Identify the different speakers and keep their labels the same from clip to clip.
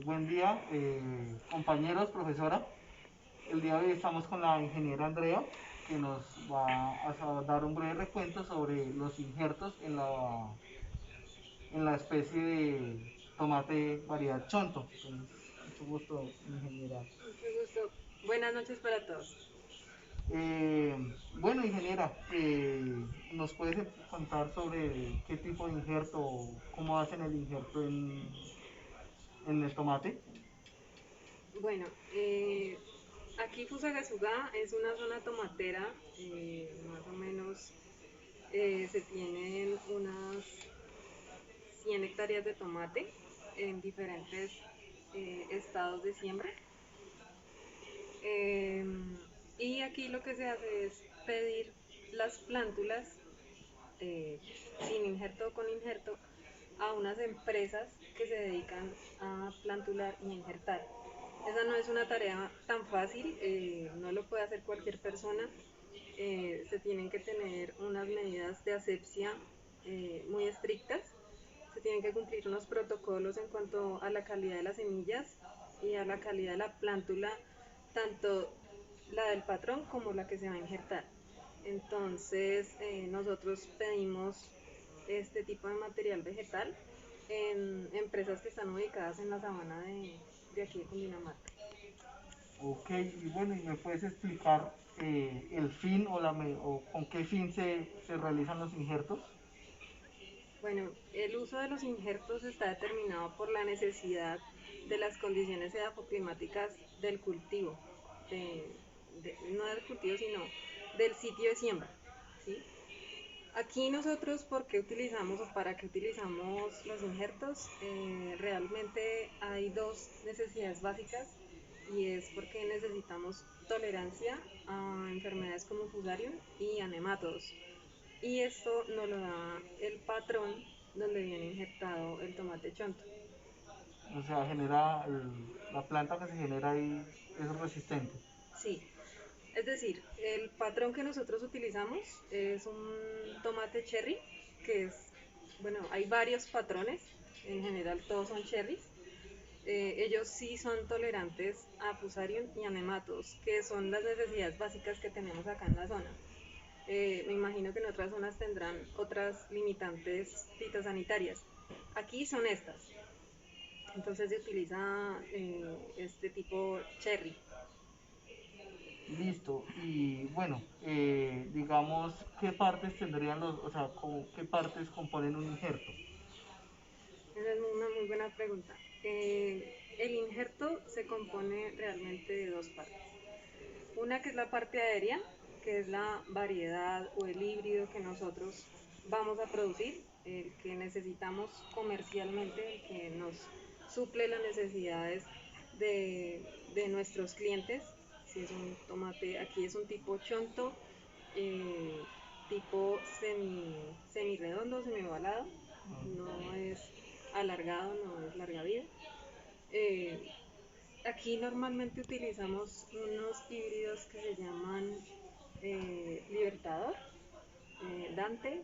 Speaker 1: Buen día, compañeros, profesora. El día de hoy estamos con la ingeniera Andrea, que nos va a dar un breve recuento sobre los injertos en la especie de tomate variedad chonto. Entonces, mucho gusto, ingeniera.
Speaker 2: Mucho gusto. Buenas noches para todos.
Speaker 1: Bueno, ingeniera, ¿nos puedes contar sobre qué tipo de injerto, cómo hacen el injerto en el tomate?
Speaker 2: Bueno, aquí Fusagasugá es una zona tomatera, más o menos se tienen unas 100 hectáreas de tomate en diferentes estados de siembra. Eh, y aquí lo que se hace es pedir las plántulas eh, sin injerto o con injerto a unas empresas que se dedican a plantular y a injertar. Esa no es una tarea tan fácil, no lo puede hacer cualquier persona. Se tienen que tener unas medidas de asepsia muy estrictas. Se tienen que cumplir unos protocolos en cuanto a la calidad de las semillas y a la calidad de la plántula, tanto la del patrón como la que se va a injertar. Entonces, nosotros pedimos este tipo de material vegetal en empresas que están ubicadas en la sabana de aquí de Cundinamarca.
Speaker 1: Ok, y bueno, ¿y me puedes explicar el fin o con qué fin se realizan los injertos?
Speaker 2: Bueno, el uso de los injertos está determinado por la necesidad de las condiciones edafoclimáticas del cultivo, de, no del cultivo, sino del sitio de siembra. ¿Sí? Aquí nosotros, ¿por qué utilizamos o para qué utilizamos los injertos? Realmente hay dos necesidades básicas y es porque necesitamos tolerancia a enfermedades como Fusarium y a nematodos. Y esto nos lo da el patrón donde viene injertado el tomate chonto.
Speaker 1: O sea, la planta que se genera ahí es resistente.
Speaker 2: Sí, es decir, el patrón que nosotros utilizamos es un tomate cherry, que es, bueno, hay varios patrones, en general todos son cherries. Ellos sí son tolerantes a fusarium y a nematodos, que son las necesidades básicas que tenemos acá en la zona. Me imagino que en otras zonas tendrán otras limitantes fitosanitarias. Aquí son estas. Entonces se utiliza este tipo cherry.
Speaker 1: Listo. Y bueno, digamos, ¿qué partes tendrían o sea, qué partes componen un injerto?
Speaker 2: Esa es una muy buena pregunta. El injerto se compone realmente de dos partes. Una que es la parte aérea, que es la variedad o el híbrido que nosotros vamos a producir, el que necesitamos comercialmente, el que nos suple las necesidades de nuestros clientes. Si es un tomate, aquí es un tipo chonto, eh, tipo semi redondo, semi ovalado, no es alargado, no es larga vida. Eh, Aquí normalmente utilizamos unos híbridos que se llaman Libertador, Dante,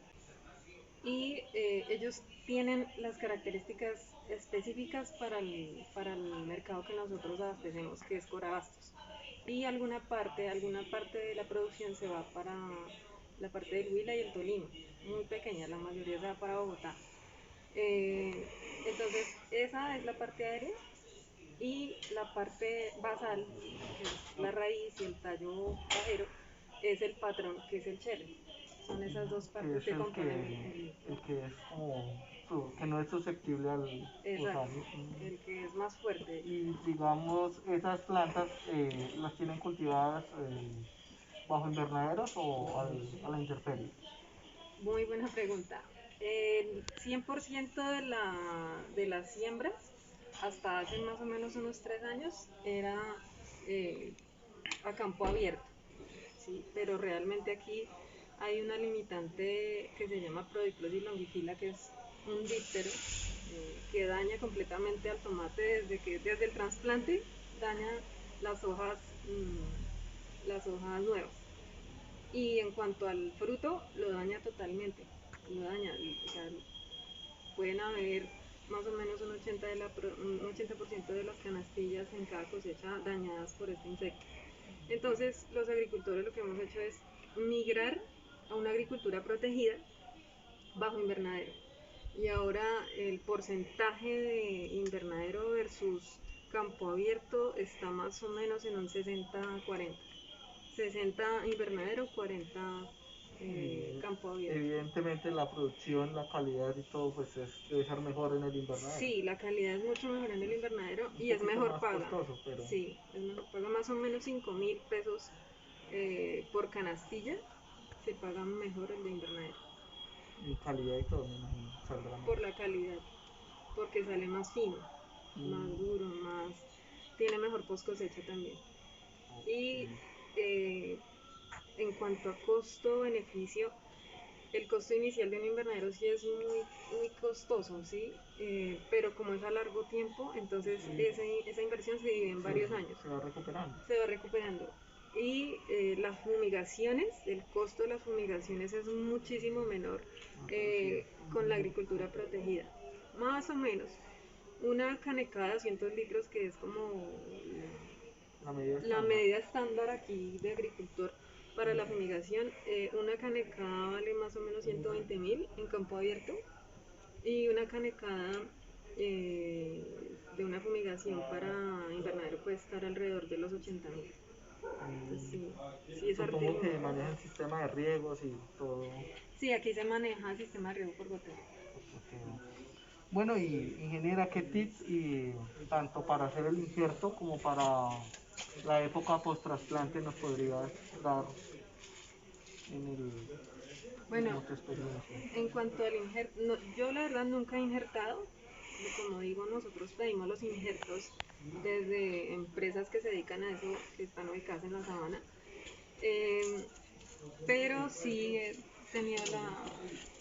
Speaker 2: y ellos tienen las características específicas para el mercado que nosotros abastecemos, que es Corabastos. Y alguna parte de la producción se va para la parte del Huila y el Tolima, muy pequeña, la mayoría se va para Bogotá. Eh, entonces, esa es la parte aérea y la parte basal, que es la raíz y el tallo bajero, es el patrón, que es el cherry. Son esas dos
Speaker 1: Que
Speaker 2: partes
Speaker 1: es
Speaker 2: que componen el...
Speaker 1: el que es como, que no es susceptible al
Speaker 2: Exacto,
Speaker 1: usuario.
Speaker 2: el que es más fuerte.
Speaker 1: Y digamos, esas plantas las tienen cultivadas bajo invernaderos o a la intemperie.
Speaker 2: Muy buena pregunta. El 100% de las siembras, hasta hace más o menos unos 3 años, era eh, a campo abierto. ¿Sí? Pero realmente aquí hay una limitante que se llama Prodiclosis longifila, que es un díptero que daña completamente al tomate desde el trasplante daña las hojas, las hojas nuevas. Y en cuanto al fruto, lo daña totalmente. Lo daña, o sea, pueden haber más o menos un 80% de las canastillas en cada cosecha dañadas por este insecto. Entonces, los agricultores lo que hemos hecho es migrar a una agricultura protegida bajo invernadero. Y ahora el porcentaje de invernadero versus campo abierto está más o menos en un 60-40. 60 invernadero, 40 campo abierto.
Speaker 1: Evidentemente la producción, la calidad y todo pues debe ser mejor en el invernadero.
Speaker 2: Sí, la calidad es mucho mejor en el invernadero
Speaker 1: Un
Speaker 2: y es
Speaker 1: poquito
Speaker 2: mejor
Speaker 1: más
Speaker 2: paga.
Speaker 1: costoso, pero
Speaker 2: Sí, es mejor paga, más o menos 5.000 pesos por canastilla. Se paga mejor el de invernadero
Speaker 1: y calidad y todo, me imagino, saldrá
Speaker 2: por
Speaker 1: mejor.
Speaker 2: la calidad, porque sale más fino, más duro, tiene mejor post cosecha también. Y en cuanto a costo-beneficio, el costo inicial de un invernadero sí es muy costoso, ¿sí? Pero como es a largo tiempo, entonces esa inversión se divide en varios años.
Speaker 1: Se va recuperando.
Speaker 2: Se va recuperando. Y las fumigaciones, el costo de las fumigaciones es muchísimo menor con la agricultura protegida. Más o menos. Una canecada de 200 litros, que es como la medida estándar aquí de agricultor para la fumigación, una canecada vale más o menos 120.000 en campo abierto y una canecada de una fumigación para invernadero puede estar alrededor de los 80.000. Entonces sí es
Speaker 1: Supongo
Speaker 2: hartísimo.
Speaker 1: que manejan sistema de riegos y todo.
Speaker 2: Sí, aquí se maneja sistema de riego por goteo.
Speaker 1: Bueno, y ingeniera, ¿qué tips y tanto para hacer el injerto como para la época post trasplante nos podrías dar en el
Speaker 2: Bueno,
Speaker 1: tu experiencia?
Speaker 2: en cuanto al injerto, yo la verdad nunca he injertado. Como digo, nosotros pedimos los injertos desde empresas que se dedican a eso, que están ubicadas en la sabana. Pero sí he tenido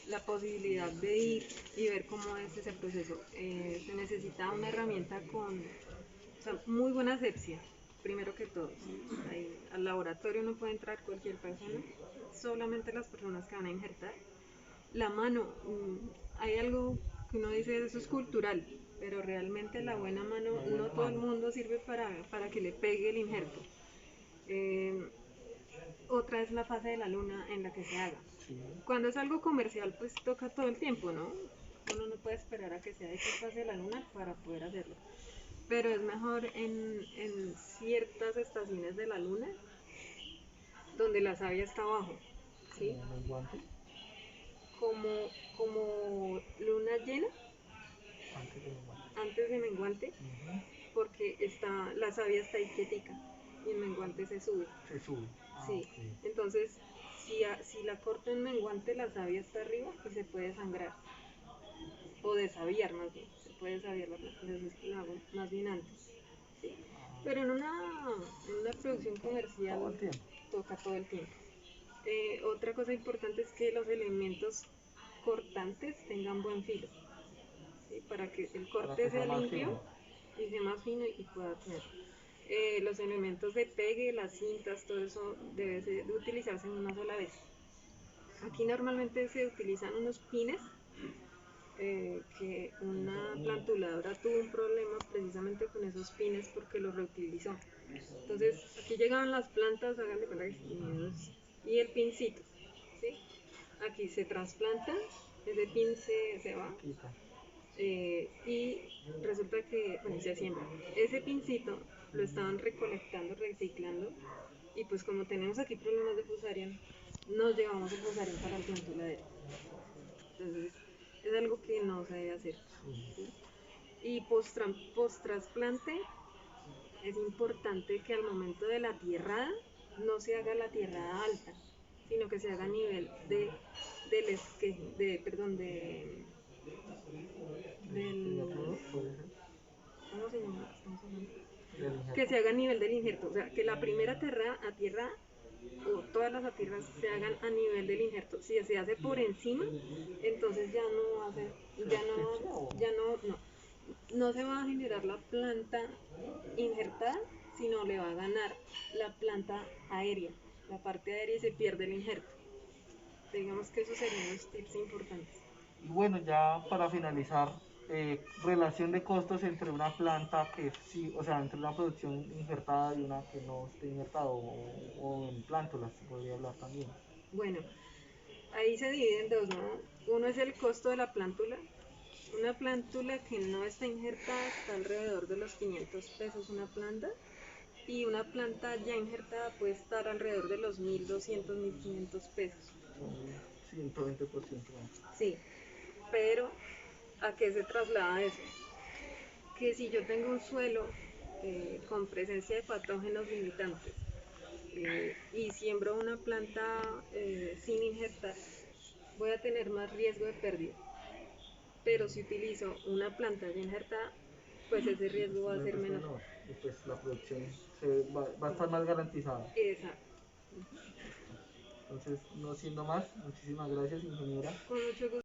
Speaker 2: la posibilidad de ir y ver cómo es ese proceso. Se necesita una herramienta con muy buena asepsia, primero que todo. Ahí, al laboratorio no puede entrar cualquier persona, solamente las personas que van a injertar. La mano, hay algo que uno dice, eso es cultural, pero realmente la buena mano, no todo el mundo sirve para que le pegue el injerto. Otra es la fase de la luna en la que se haga. Cuando es algo comercial, pues toca todo el tiempo, ¿no? Uno no puede esperar a que sea esa fase de la luna para poder hacerlo. Pero es mejor en ciertas estaciones de la luna donde la savia está abajo, ¿sí? Como luna llena, antes de menguante, porque la savia está ahí quietica y el menguante se sube. Sí, okay. Entonces si la corto en menguante, la savia está arriba y se puede sangrar o desaviar, más bien, se puede desaviar la planta, entonces la hago más bien antes, ¿sí? Pero en una producción comercial toca todo el tiempo. Otra cosa importante es que los elementos cortantes tengan buen filo, ¿sí? Para que el corte sea limpio y sea más fino y pueda tener. Los elementos de pegue, las cintas, todo eso debe de utilizarse en una sola vez. Aquí normalmente se utilizan unos pines que una plantuladora tuvo un problema precisamente con esos pines porque los reutilizó. Entonces aquí llegaban las plantas, hagan de cuenta y el pincito, ¿sí? Aquí se trasplanta, ese pin se va y resulta que, bueno, se siembra. Ese pincito lo estaban recolectando, reciclando y pues como tenemos aquí problemas de fusarium, nos llevamos el fusarium para el plantuladero. Entonces es algo que no se debe hacer, ¿sí? Y post trasplante es importante que al momento de la tierrada no se haga la tierrada alta, sino que se haga a nivel del esqueje, ¿cómo se llama? Que se haga a nivel del injerto, o sea, que la primera tierra o todas las atierras se hagan a nivel del injerto. Si se hace por encima, entonces ya no se va a generar la planta injertada, sino le va a ganar la planta aérea, la parte aérea, y se pierde el injerto. Digamos que esos serían los tips importantes.
Speaker 1: Y bueno, ya para finalizar relación de costos entre una planta que sí, o sea, entre una producción injertada y una que no esté injertada o en plántulas, se podría hablar también.
Speaker 2: Bueno, ahí se divide en dos, ¿no? Uno es el costo de la plántula. Una plántula que no está injertada está alrededor de los 500 pesos una planta y una planta ya injertada puede estar alrededor de los 1.200, 1.500 pesos.
Speaker 1: Un 120% más.
Speaker 2: Sí, pero ¿a qué se traslada eso? Que si yo tengo un suelo con presencia de patógenos limitantes y siembro una planta sin injertar, voy a tener más riesgo de pérdida. Pero si utilizo una planta ya injertada, pues ese riesgo va a ser menor.
Speaker 1: Y pues la producción va a estar más garantizada.
Speaker 2: Exacto.
Speaker 1: Entonces, no siendo más, muchísimas gracias, ingeniera.
Speaker 2: Con mucho gusto.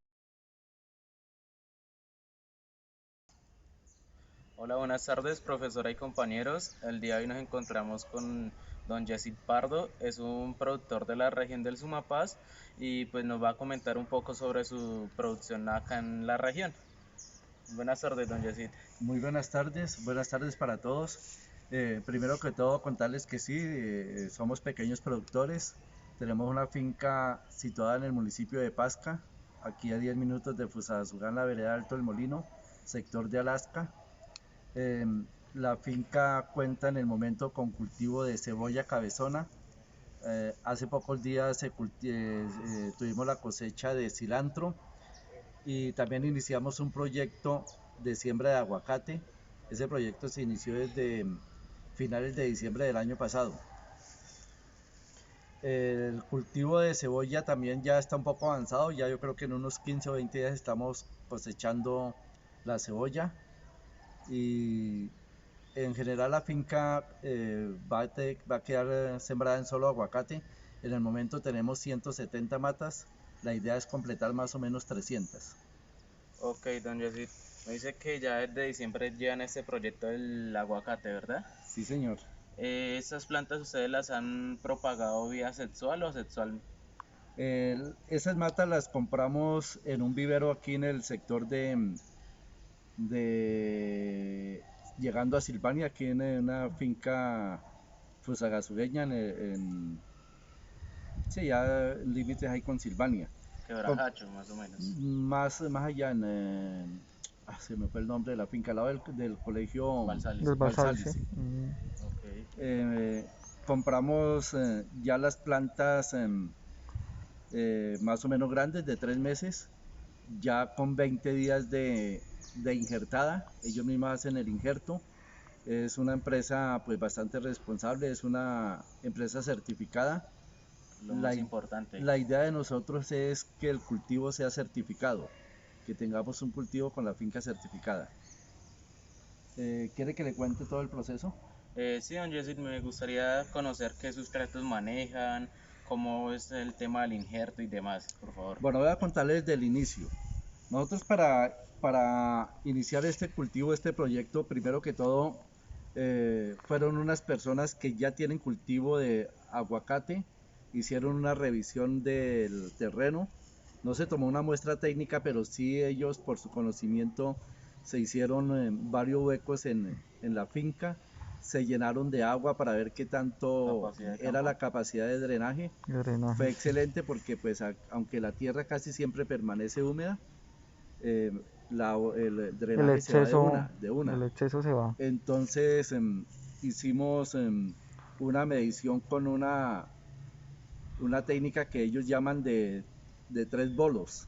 Speaker 3: Hola, buenas tardes, profesora y compañeros. El día de hoy nos encontramos con don Yesid Pardo, es un productor de la región del Sumapaz y pues nos va a comentar un poco sobre su producción acá en la región. Buenas tardes, don Yesid.
Speaker 4: Muy buenas tardes para todos. Primero que todo contarles que sí, somos pequeños productores. Tenemos una finca situada en el municipio de Pasca, aquí a 10 minutos de Fusagasugá, en la vereda Alto del Molino, sector de Alaska. La finca cuenta en el momento con cultivo de cebolla cabezona. Hace pocos días tuvimos la cosecha de cilantro y también iniciamos un proyecto de siembra de aguacate. Ese proyecto se inició desde finales de diciembre del año pasado. El cultivo de cebolla también ya está un poco avanzado, ya yo creo que en unos 15 o 20 días estamos cosechando la cebolla y en general la finca va a quedar sembrada en solo aguacate. En el momento tenemos 170 matas, la idea es completar más o menos 300.
Speaker 3: Ok, don Yesid, me dice que ya desde diciembre llevan este proyecto del aguacate, ¿verdad?
Speaker 4: Sí, señor.
Speaker 3: ¿Esas plantas ustedes las han propagado vía sexual o sexual?
Speaker 4: Esas matas las compramos en un vivero aquí en el sector de llegando a Silvania, aquí en una finca fusagasureña sí, ya límites ahí con Silvania.
Speaker 3: Quebrajacho, más o menos.
Speaker 4: Más allá se me fue el nombre de la finca, al lado del colegio
Speaker 3: Balsales.
Speaker 4: Balsales, sí.
Speaker 3: Ok.
Speaker 4: Compramos ya las plantas más o menos grandes de 3 meses, ya con 20 días de injertada. Ellos mismos hacen el injerto. Es una empresa pues bastante responsable, es una empresa certificada.
Speaker 3: Lo más importante.
Speaker 4: La idea de nosotros es que el cultivo sea certificado, que tengamos un cultivo con la finca certificada. ¿Quiere que le cuente todo el proceso?
Speaker 3: Sí, don Yesid, me gustaría conocer qué sustratos manejan, cómo es el tema del injerto y demás, por favor.
Speaker 4: Bueno, voy a contarles desde el inicio. Nosotros para iniciar este cultivo, este proyecto, primero que todo, fueron unas personas que ya tienen cultivo de aguacate, hicieron una revisión del terreno. No se tomó una muestra técnica, pero sí ellos por su conocimiento se hicieron varios huecos en la finca, se llenaron de agua para ver qué tanto era la capacidad de drenaje. Fue excelente porque pues aunque la tierra casi siempre permanece húmeda, el drenaje se va de una.
Speaker 1: El exceso se va.
Speaker 4: Entonces hicimos una medición con una técnica que ellos llaman de 3 bolos.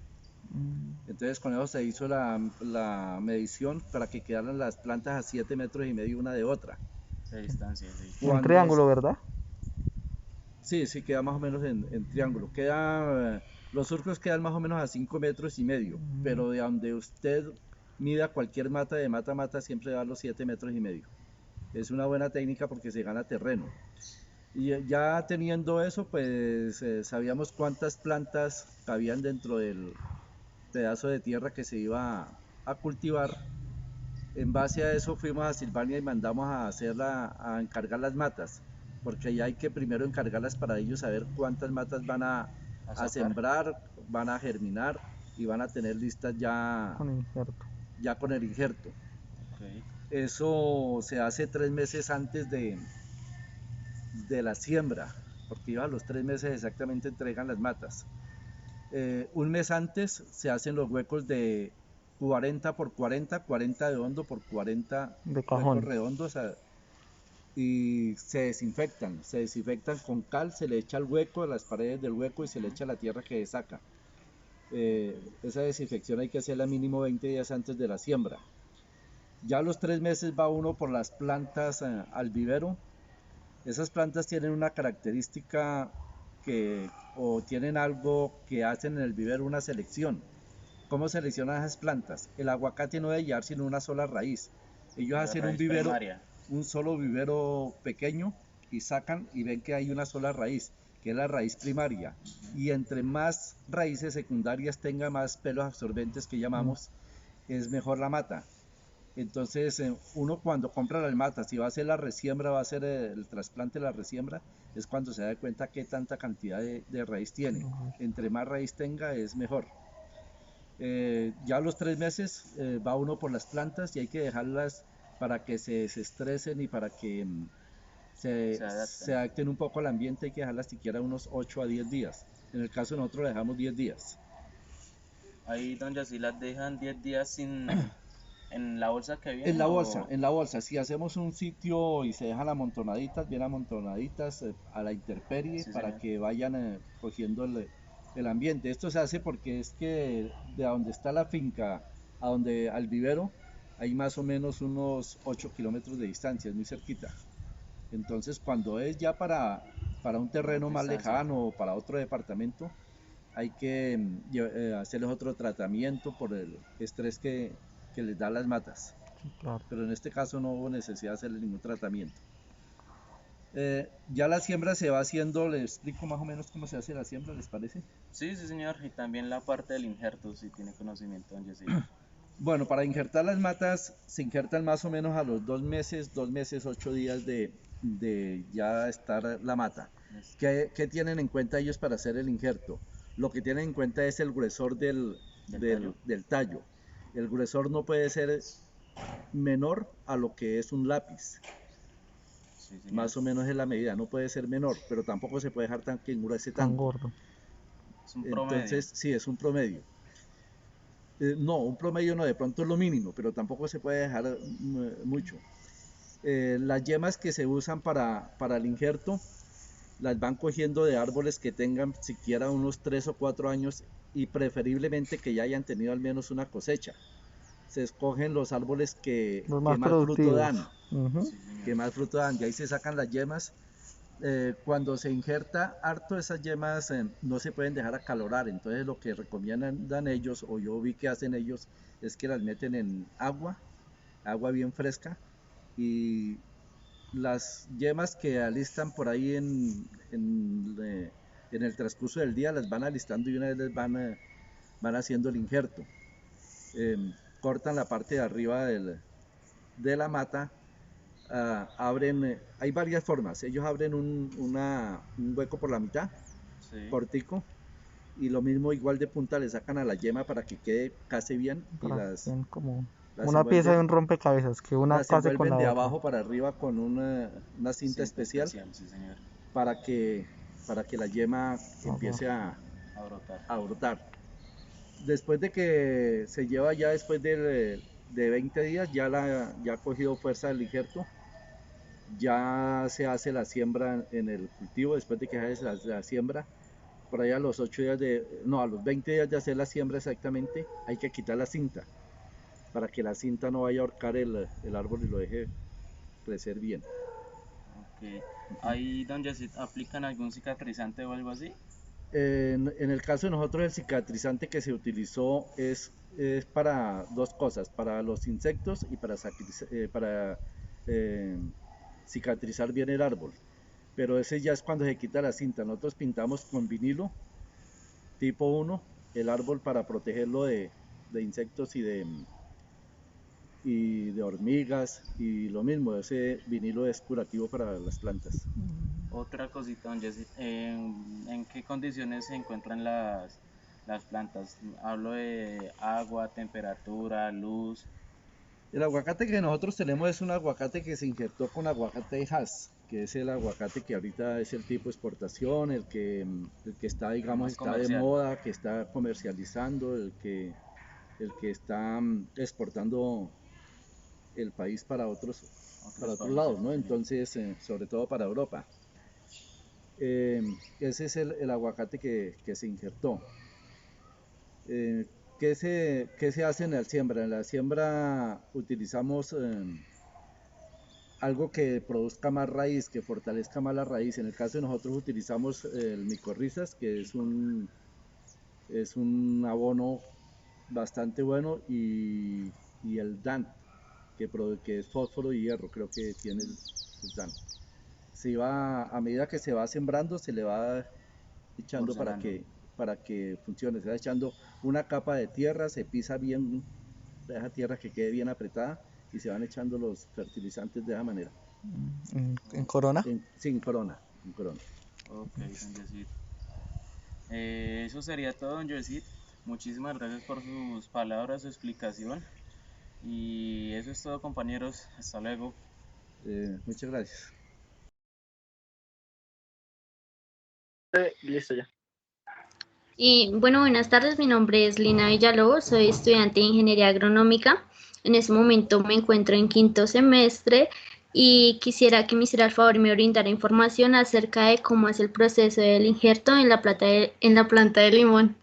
Speaker 4: Entonces con eso se hizo la medición para que quedaran las plantas a 7,5 metros una de otra.
Speaker 3: De distancia, sí.
Speaker 1: Un triángulo, ¿verdad?
Speaker 4: Sí, queda más o menos en triángulo. Los surcos quedan más o menos a 5,5 metros, pero de donde usted mida cualquier mata, de mata a mata, siempre va a los 7,5 metros. Es una buena técnica porque se gana terreno. Y ya teniendo eso, pues sabíamos cuántas plantas cabían dentro del pedazo de tierra que se iba a cultivar. En base a eso fuimos a Silvania y mandamos a encargar las matas, porque ya hay que primero encargarlas para ellos saber cuántas matas van a sembrar, van a germinar y van a tener listas ya ya con el injerto.
Speaker 3: Ok.
Speaker 4: Eso se hace 3 meses antes de la siembra, porque ya a los 3 meses exactamente entregan las matas. Un mes antes se hacen los huecos de 40 por 40, 40 de hondo por 40
Speaker 1: De
Speaker 4: huecos
Speaker 1: cajón.
Speaker 4: redondos, y se desinfectan con cal, se le echa al hueco, a las paredes del hueco, y se le echa la tierra que saca. Esa desinfección hay que hacerla mínimo 20 días antes de la siembra. Ya a los 3 meses va uno por las plantas al vivero. Esas plantas tienen una característica o tienen algo que hacen en el vivero, una selección. ¿Cómo seleccionan esas plantas? El aguacate no debe llevar sino una sola raíz. Ellos
Speaker 3: La
Speaker 4: hacen un
Speaker 3: raíz
Speaker 4: vivero,
Speaker 3: primaria.
Speaker 4: un solo vivero pequeño, y sacan y ven que hay una sola raíz, que es la raíz primaria. Y entre más raíces secundarias tenga, más pelos absorbentes que llamamos, es mejor la mata. Entonces, uno cuando compra las matas, si va a hacer la resiembra, va a hacer el trasplante de la resiembra, es cuando se da cuenta qué tanta cantidad de raíz tiene. Entre más raíz tenga, es mejor. Ya a los 3 meses va uno por las plantas, y hay que dejarlas para que se desestresen y para que se adapten un poco al ambiente. Hay que dejarlas siquiera unos 8 a 10 días. En el caso de nosotros le dejamos 10 días.
Speaker 3: Ahí donde así las dejan 10 días sin en la bolsa que viene.
Speaker 4: En la bolsa, si hacemos un sitio y se dejan amontonaditas, bien amontonaditas, a la intemperie,
Speaker 3: Sí,
Speaker 4: para
Speaker 3: señor.
Speaker 4: que vayan cogiendo el ambiente. Esto se hace porque es que de donde está la finca al vivero hay más o menos unos 8 kilómetros de distancia, es muy cerquita. Entonces, cuando es ya para un terreno más
Speaker 3: Distancia.
Speaker 4: lejano o para otro departamento, hay que hacerles otro tratamiento por el estrés que les da las matas.
Speaker 1: Sí, claro.
Speaker 4: Pero en este caso no hubo necesidad de hacerle ningún tratamiento. Ya la siembra se va haciendo, les explico más o menos cómo se hace la siembra, ¿les parece?
Speaker 3: Sí, sí, señor. Y también la parte del injerto, si tiene conocimiento, don Jessy.
Speaker 4: Bueno, para injertar las matas se injertan más o menos a los 2 meses, 8 días de ya estar la mata. ¿Qué tienen en cuenta ellos para hacer el injerto? Lo que tienen en cuenta es el gruesor del tallo. El gruesor no puede ser menor a lo que es un lápiz.
Speaker 3: Sí, señor.
Speaker 4: Más o menos es la medida, no puede ser menor, pero tampoco se puede dejar que engruese
Speaker 1: Tan
Speaker 4: tanto.
Speaker 1: gordo.
Speaker 3: Es un promedio.
Speaker 4: Entonces, sí, es un promedio. No, un promedio no, de pronto es lo mínimo, pero tampoco se puede dejar mucho. Las yemas que se usan para el injerto las van cogiendo de árboles que tengan siquiera unos 3 o 4 años, y preferiblemente que ya hayan tenido al menos una cosecha. Se escogen los árboles que
Speaker 1: Los más
Speaker 4: más fruto
Speaker 1: productivos.
Speaker 4: dan,
Speaker 1: Ujú.
Speaker 3: Sí, señor.
Speaker 4: que más fruto dan, y ahí se sacan las yemas. Cuando se injerta harto, esas yemas no se pueden dejar acalorar. Entonces lo que recomiendan ellos, o yo vi que hacen ellos, es que las meten en agua bien fresca, y las yemas que alistan por ahí en el transcurso del día las van alistando, y una vez les van haciendo el injerto. Cortan la parte de arriba de la mata. Abren, hay varias formas. Ellos abren un hueco por la mitad,
Speaker 3: Sí.
Speaker 4: cortico, y lo mismo, igual de punta, le sacan a la yema para que quede casi bien, y
Speaker 1: Para que
Speaker 4: las
Speaker 1: sean como
Speaker 4: las
Speaker 1: una pieza de
Speaker 4: envuelven,
Speaker 1: un rompecabezas, que una case con la
Speaker 4: de
Speaker 1: otra.
Speaker 4: abajo para arriba con una cinta especial,
Speaker 3: Sí, señor.
Speaker 4: para que la yema empiece a
Speaker 3: A brotar.
Speaker 4: brotar. Después de que se lleva, ya después de 20 días, ya ha cogido fuerza el injerto, ya se hace la siembra en el cultivo. Después de que se hace la siembra, por allá a los 8 días a los 20 días de hacer la siembra exactamente, hay que quitar la cinta, para que la cinta no vaya a ahorcar el árbol y lo deje crecer bien.
Speaker 3: Ok. Ahí, don Jessy, ¿aplican algún cicatrizante o algo así?
Speaker 4: En el caso de nosotros, el cicatrizante que se utilizó es para dos cosas: para los insectos y para cicatrizar bien el árbol. Pero ese ya es cuando se quita la cinta. Nosotros pintamos con vinilo tipo 1 el árbol para protegerlo de insectos y de hormigas, y lo mismo, ese vinilo es curativo para las plantas.
Speaker 3: Otra cosita, don Jessy, ¿en qué condiciones se encuentran las plantas. Hablo de agua, temperatura, luz.
Speaker 4: El aguacate que nosotros tenemos es un aguacate que se injertó con aguacate Hass, que es el aguacate que ahorita es el tipo exportación, el que está,
Speaker 3: El
Speaker 4: digamos,
Speaker 3: más
Speaker 4: está de
Speaker 3: comercial.
Speaker 4: moda, que está comercializando, el que está exportando el país para
Speaker 3: Otros
Speaker 4: otros
Speaker 3: países,
Speaker 4: lados, ¿no?
Speaker 3: sí.
Speaker 4: Entonces, sobre todo para Europa. Ese es el aguacate que se injertó. Eh, qué se hace en la siembra? En la siembra utilizamos algo que produzca más raíz, que fortalezca más la raíz. En el caso de nosotros utilizamos el micorrizas, que es un abono bastante bueno, y el DAN, que es fósforo y hierro, creo que tiene el DAN. A medida que se va sembrando, se le va echando
Speaker 3: Porcelando.
Speaker 4: para que funcione. Se va echando una capa de tierra, se pisa bien esa tierra que quede bien apretada y se van echando los fertilizantes de esa manera.
Speaker 1: En Corona.
Speaker 4: Sin corona, sin corona.
Speaker 3: Ok, don Yesid. Eso sería todo, don Yesid. Muchísimas gracias por sus palabras, su explicación. Y eso es todo, compañeros. Hasta luego.
Speaker 4: Muchas gracias.
Speaker 5: Listo ya.
Speaker 6: Y bueno, buenas tardes, mi nombre es Lina Villalobos, soy estudiante de Ingeniería Agronómica. En este momento me encuentro en quinto semestre y quisiera que me hiciera el favor y me brindara información acerca de cómo es el proceso del injerto en en la planta de limón.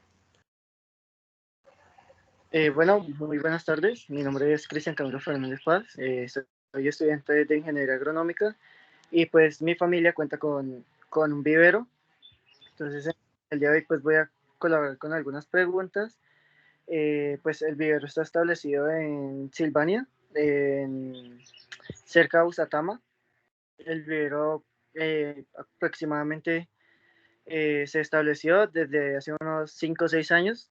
Speaker 5: Bueno, muy buenas tardes. Mi nombre es Cristian Camilo Fernández Paz. Soy estudiante de Ingeniería Agronómica y pues mi familia cuenta con un vivero. Entonces, el día de hoy pues voy a colaborar con algunas preguntas. Pues el vivero está establecido en Silvania, cerca de Usatama. El vivero aproximadamente se estableció desde hace unos 5 o 6 años.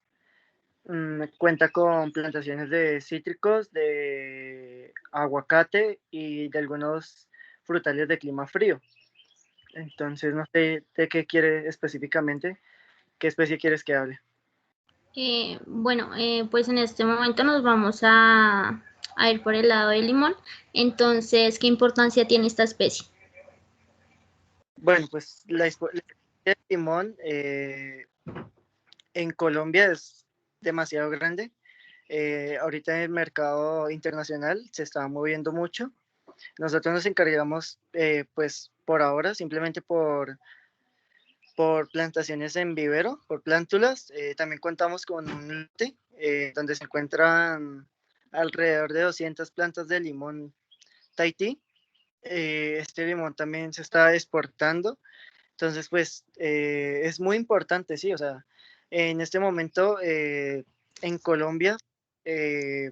Speaker 5: Cuenta con plantaciones de cítricos, de aguacate y de algunos frutales de clima frío. Entonces, no sé de qué quiere específicamente, qué especie quieres que hable.
Speaker 6: Pues en este momento nos vamos a ir por el lado del limón. Entonces, ¿qué importancia tiene esta especie?
Speaker 5: Bueno, pues la especie de limón en Colombia es demasiado grande. Ahorita en el mercado internacional se está moviendo mucho. Nosotros nos encargamos, pues por ahora, simplemente por plantaciones en vivero, por plántulas. También contamos con un lote donde se encuentran alrededor de 200 plantas de limón Tahití. Este limón también se está exportando. Entonces, pues es muy importante, sí. O sea, en este momento en Colombia, eh,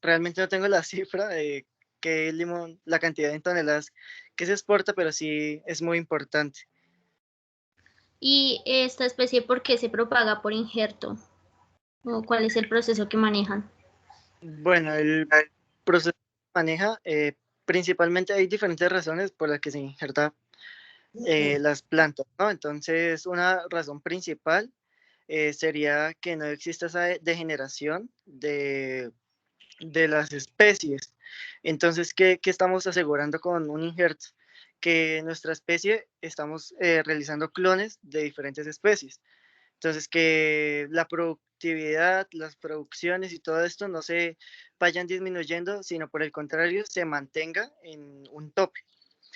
Speaker 5: realmente no tengo la cifra de qué limón, la cantidad de toneladas que se exporta, pero sí es muy importante.
Speaker 6: ¿Y esta especie por qué se propaga por injerto? ¿O cuál es el proceso que manejan?
Speaker 5: Bueno, el proceso que maneja, principalmente hay diferentes razones por las que se injerta las plantas, ¿no? Entonces, una razón principal sería que no exista esa degeneración de las especies. Entonces, ¿qué estamos asegurando con un injerto? Que nuestra especie estamos realizando clones de diferentes especies. Entonces, que la productividad, las producciones y todo esto no se vayan disminuyendo, sino por el contrario, se mantenga en un tope.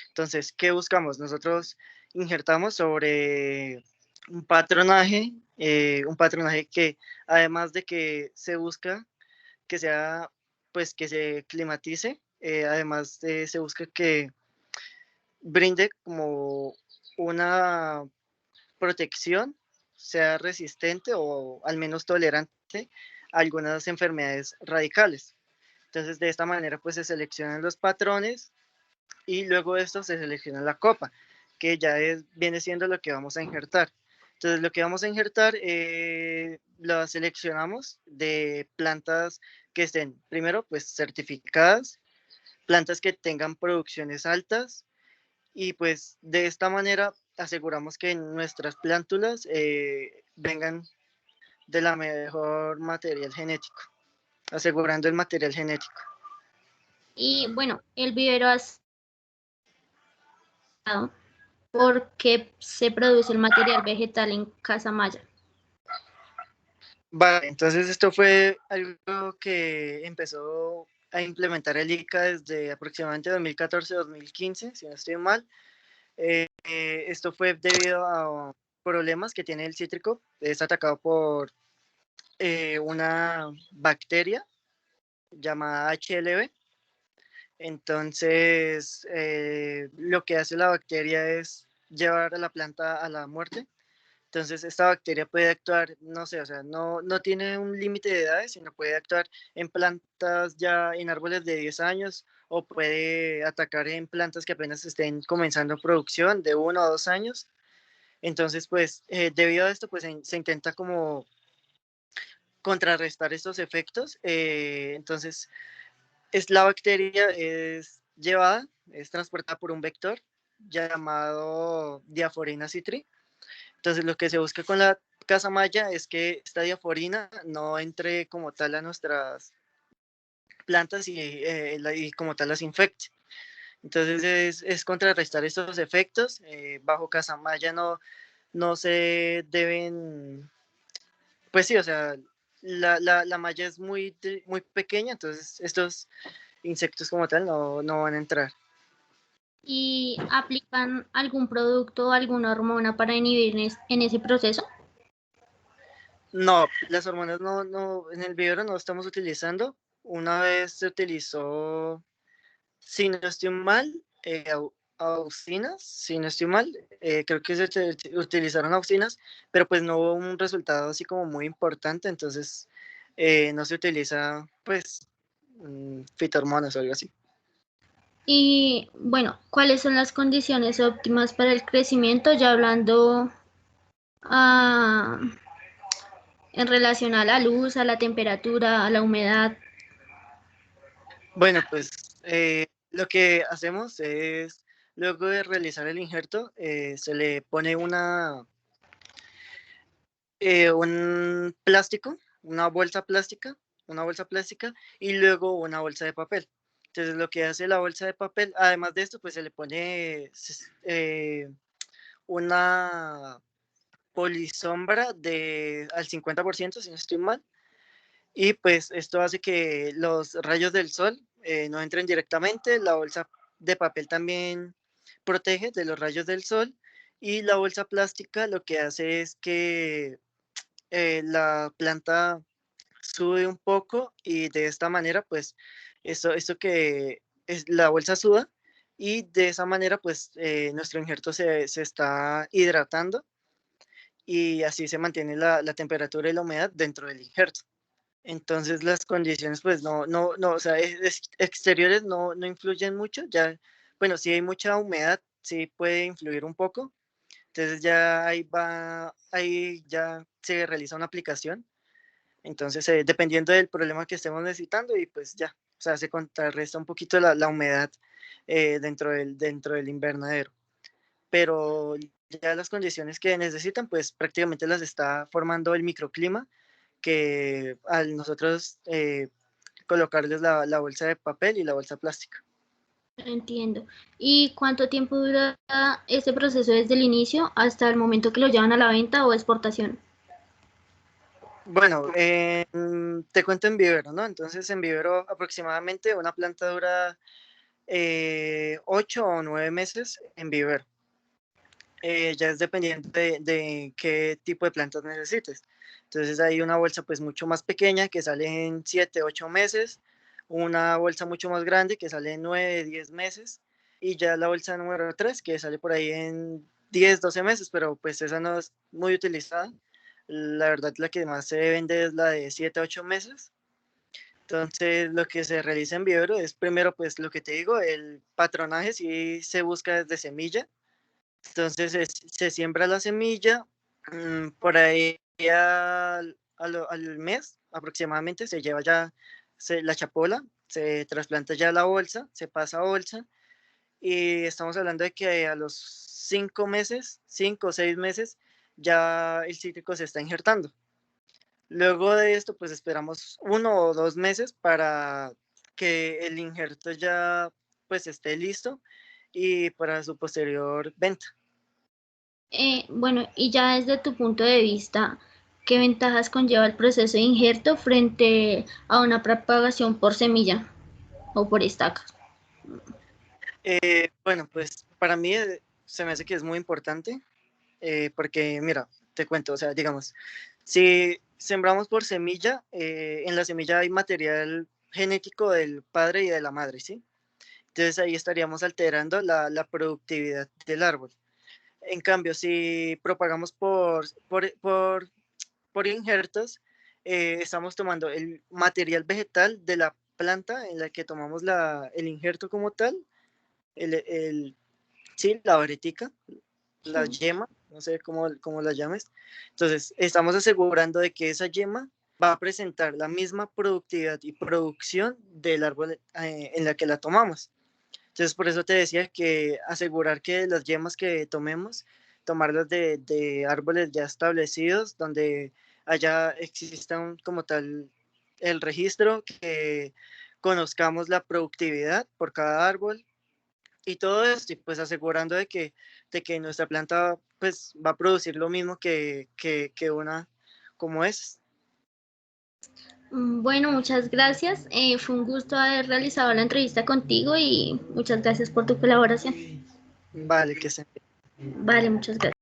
Speaker 5: Entonces, ¿qué buscamos? Nosotros injertamos sobre un patronaje que además de que se busca que sea, pues que se climatice, además se busca que brinde como una protección, sea resistente o al menos tolerante a algunas enfermedades radicales. Entonces, de esta manera, pues se seleccionan los patrones y luego de esto se selecciona la copa, que ya viene siendo lo que vamos a injertar. Entonces, lo que vamos a injertar lo seleccionamos de plantas que estén, primero, pues certificadas, plantas que tengan producciones altas y pues de esta manera aseguramos que nuestras plántulas vengan de la mejor material genético, asegurando el material genético.
Speaker 6: Y bueno, el vivero ha sido porque se produce el material vegetal en Casamaya.
Speaker 5: Vale, entonces esto fue algo que empezó a implementar el ICA desde aproximadamente 2014-2015, si no estoy mal. Esto fue debido a problemas que tiene el cítrico. Es atacado por una bacteria llamada HLB. Entonces, lo que hace la bacteria es llevar a la planta a la muerte. Entonces, esta bacteria puede actuar, no sé, o sea, no tiene un límite de edades, sino puede actuar en plantas ya en árboles de 10 años o puede atacar en plantas que apenas estén comenzando producción de 1 o 2 años. Entonces, pues, debido a esto, pues se intenta como contrarrestar estos efectos. Entonces, la bacteria es llevada, es transportada por un vector llamado Diaforina citri. Entonces, lo que se busca con la casamaya es que esta diaforina no entre como tal a nuestras plantas y como tal las infecte. Entonces, es contrarrestar estos efectos. Bajo casamaya no se deben, pues sí, o sea, la malla es muy pequeña, entonces estos insectos como tal no van a entrar.
Speaker 6: ¿Y aplican algún producto o alguna hormona para inhibir en ese proceso?
Speaker 5: No, las hormonas en el vivero no estamos utilizando. Una vez se utilizó, si no estoy mal, auxinas, si no estoy mal, creo que utilizaron auxinas, pero pues no hubo un resultado así como muy importante, entonces no se utiliza pues fitohormonas o algo así.
Speaker 6: Y bueno, ¿cuáles son las condiciones óptimas para el crecimiento? Ya hablando ah, en relación a la luz, a la temperatura, a la humedad.
Speaker 5: Bueno, pues lo que hacemos es, luego de realizar el injerto, se le pone un plástico, una bolsa plástica y luego una bolsa de papel. Entonces lo que hace la bolsa de papel, además de esto, pues se le pone una polisombra al 50%, si no estoy mal, y pues esto hace que los rayos del sol no entren directamente. La bolsa de papel también protege de los rayos del sol y la bolsa plástica lo que hace es que la planta sube un poco y de esta manera pues esto que es la bolsa suda y de esa manera pues nuestro injerto se está hidratando y así se mantiene la temperatura y la humedad dentro del injerto. Entonces las condiciones pues no, o sea, exteriores no influyen mucho, ya, bueno, si hay mucha humedad, sí puede influir un poco, entonces ya ahí ya se realiza una aplicación, entonces dependiendo del problema que estemos necesitando y pues ya, o sea, se contrarresta un poquito la humedad dentro del invernadero, pero ya las condiciones que necesitan pues prácticamente las está formando el microclima que al nosotros colocarles la bolsa de papel y la bolsa plástica.
Speaker 6: Entiendo. ¿Y cuánto tiempo dura este proceso desde el inicio hasta el momento que lo llevan a la venta o exportación?
Speaker 5: Bueno, te cuento en vivero, ¿no? Entonces en vivero aproximadamente una planta dura 8 o 9 meses en vivero. Ya es dependiendo de qué tipo de plantas necesites. Entonces hay una bolsa pues mucho más pequeña que sale en 7, 8 meses, una bolsa mucho más grande que sale en 9, 10 meses y ya la bolsa número 3 que sale por ahí en 10, 12 meses, pero pues esa no es muy utilizada. La verdad la que más se vende es la de 7, 8 meses. Entonces lo que se realiza en vivero es primero pues lo que te digo, el patronaje si se busca desde semilla. Entonces se siembra la semilla, por ahí al mes aproximadamente se lleva ya la chapola, se trasplanta ya la bolsa, se pasa a bolsa y estamos hablando de que a los 5 meses, 5 o 6 meses, ya el cítrico se está injertando. Luego de esto, pues esperamos 1 o 2 meses para que el injerto ya pues esté listo y para su posterior venta.
Speaker 6: Bueno, y ya desde tu punto de vista, ¿qué ventajas conlleva el proceso de injerto frente a una propagación por semilla o por estaca?
Speaker 5: Bueno, pues para mí se me hace que es muy importante porque mira, te cuento, o sea, digamos, si sembramos por semilla, en la semilla hay material genético del padre y de la madre, ¿sí? Entonces ahí estaríamos alterando la productividad del árbol. En cambio, si propagamos por injertos, estamos tomando el material vegetal de la planta en la que tomamos el injerto como tal, el, sí, la varetica, la
Speaker 6: Sí.
Speaker 5: yema, no sé cómo la llames. Entonces, estamos asegurando de que esa yema va a presentar la misma productividad y producción del árbol en la que la tomamos. Entonces, por eso te decía que asegurar que las yemas que tomemos, tomarlas de árboles ya establecidos, donde existan como tal el registro, que conozcamos la productividad por cada árbol y todo esto, y pues asegurando de que nuestra planta pues va a producir lo mismo que una como es.
Speaker 6: Bueno, muchas gracias. Fue un gusto haber realizado la entrevista contigo y muchas gracias por tu colaboración.
Speaker 5: Vale, que se
Speaker 6: Vale, muchas gracias.